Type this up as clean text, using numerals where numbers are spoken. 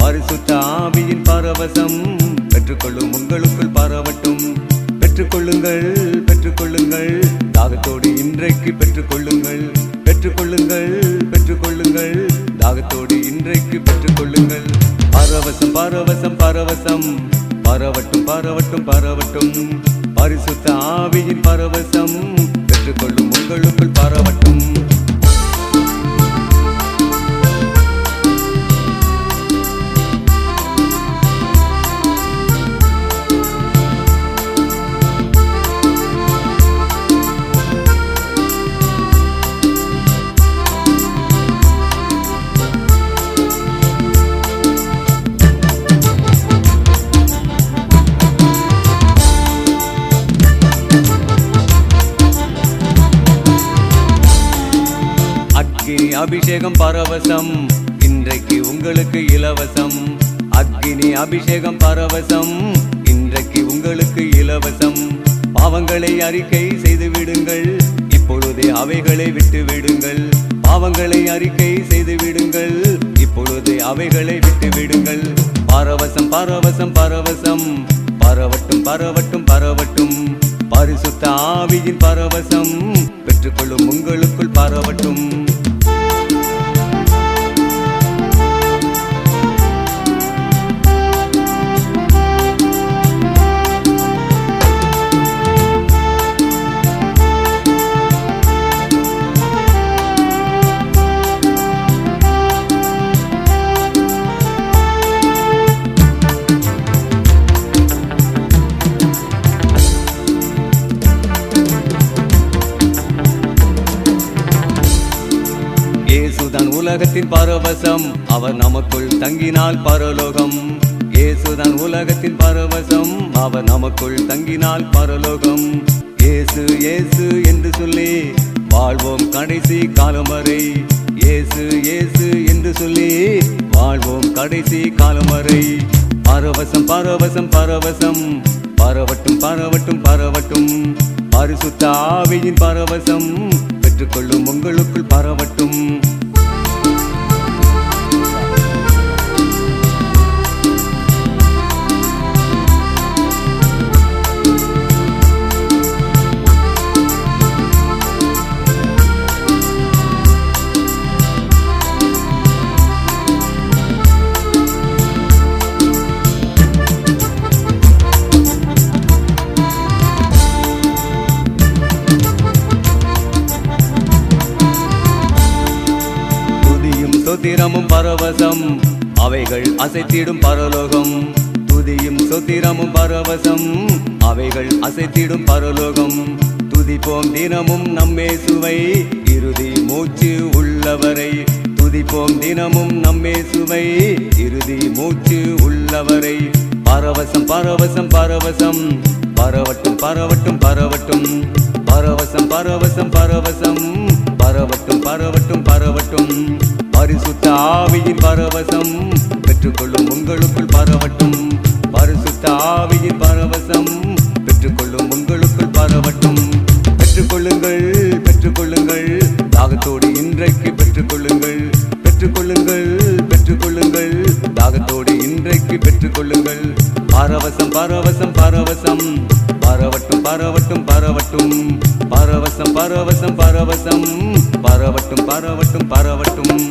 பரிசுத்த ஆவியின் பரவசம் பெற்றுக்கொள்ளும் உங்களுக்குள் பரவட்டும். பெற்றுக்கொள்ளுங்கள் பெற்றுக்கொள்ளுங்கள், தாகத்தோடு இன்றைக்கு பெற்றுக்கொள்ளுங்கள். பெற்றுக்கொள்ளுங்கள் பெற்றுக்கொள்ளுங்கள், தாகத்தோடு இன்றைக்கு பெற்றுக்கொள்ளுங்கள். பரவசம் பரவசம் பரவசம் பரவட்டும் பரவட்டும் பரவட்டும். பரிசுத்த ஆவியின் பரவசம் பெற்றுக்கொள்ளும் உங்களுக்குள் பரவட்டும். அக்கினி அபிஷேகம் பரவசம் இன்றைக்கு உங்களுக்கு இலவசம். அக்கினி அபிஷேகம் பரவசம் இன்றைக்கு உங்களுக்கு இலவசம். பாவங்களை அறிக்கை செய்து விடுங்கள், இப்பொழுதே அவைகளை விட்டு விடுங்கள். பாவங்களை அறிக்கை செய்து விடுங்கள், இப்பொழுதே அவைகளை விட்டு விடுங்கள். பரவசம் பரவசம் பரவசம் பரவட்டும் பரவட்டும் பரவட்டும். பரிசுத்த ஆவியின் பரவசம் பெற்றுக்கொள்ளும் உங்களுக்குள் பரவட்டும். இயேசுதான் உலகத்தின் பரவசம், அவர் நமக்குள் தங்கினால் பரலோகம். இயேசுதான் உலகத்தின் பரவசம், அவர் நமக்குள் தங்கினால் பரலோகம். இயேசு இயேசு என்று சொல்லி வாழ்வோம் கடைசி காலம் வரை. இயேசு இயேசு என்று சொல்லி வாழ்வோம் கடைசி காலம் வரை. பரவசம் பரவசம் பரவசம் பரவட்டும் பரவட்டும் பரவட்டும். பரிசுத்த ஆவியின் பரவசம் பெற்றுக்கொள்ளும் உங்களுக்குள் பரவட்டும். சொத்திரமும் பரவசம் அவைகள் அசைத்திடும் பரலோகம். துதியும் சொத்திரமும் பரவசம் அவைகள் அசைத்திடும் பரலோகம். துதிப்போம் தினமும் நம்மேசுவை இறுதி மூச்சு உள்ளவரை. துதிப்போம் தினமும் நம்மேசுவை இறுதி மூச்சு உள்ளவரை. பரவசம் பரவசம் பரவசம் பரவட்டும் பரவட்டும் பரவட்டும். பரவசம் பரவசம் பரவசம் பரவட்டும் பரவட்டும் பரவட்டும். பரிசுத்த ஆவியின் பரவசம் பெற்றுக்கொள்ளும் உங்களுக்குள் பரவட்டும். பரிசுத்த ஆவியின் பரவசம் பெற்றுக்கொள்ளும் உங்களுக்குள் பரவட்டும். பெற்றுக்கொள்ளுங்கள் பெற்றுக்கொள்ளுங்கள், தாகத்தோடு இன்றைக்கு பெற்றுக்கொள்ளுங்கள். பெற்றுக்கொள்ளுங்கள் பெற்றுக்கொள்ளுங்கள், தாகத்தோடு இன்றைக்கு பெற்றுக்கொள்ளுங்கள். பரவசம் பரவசம் பரவசம் பரவட்டும் பரவட்டும் பரவட்டும். பரவசம் பரவசம் பரவசம் பரவட்டும் பரவட்டும் பரவட்டும்.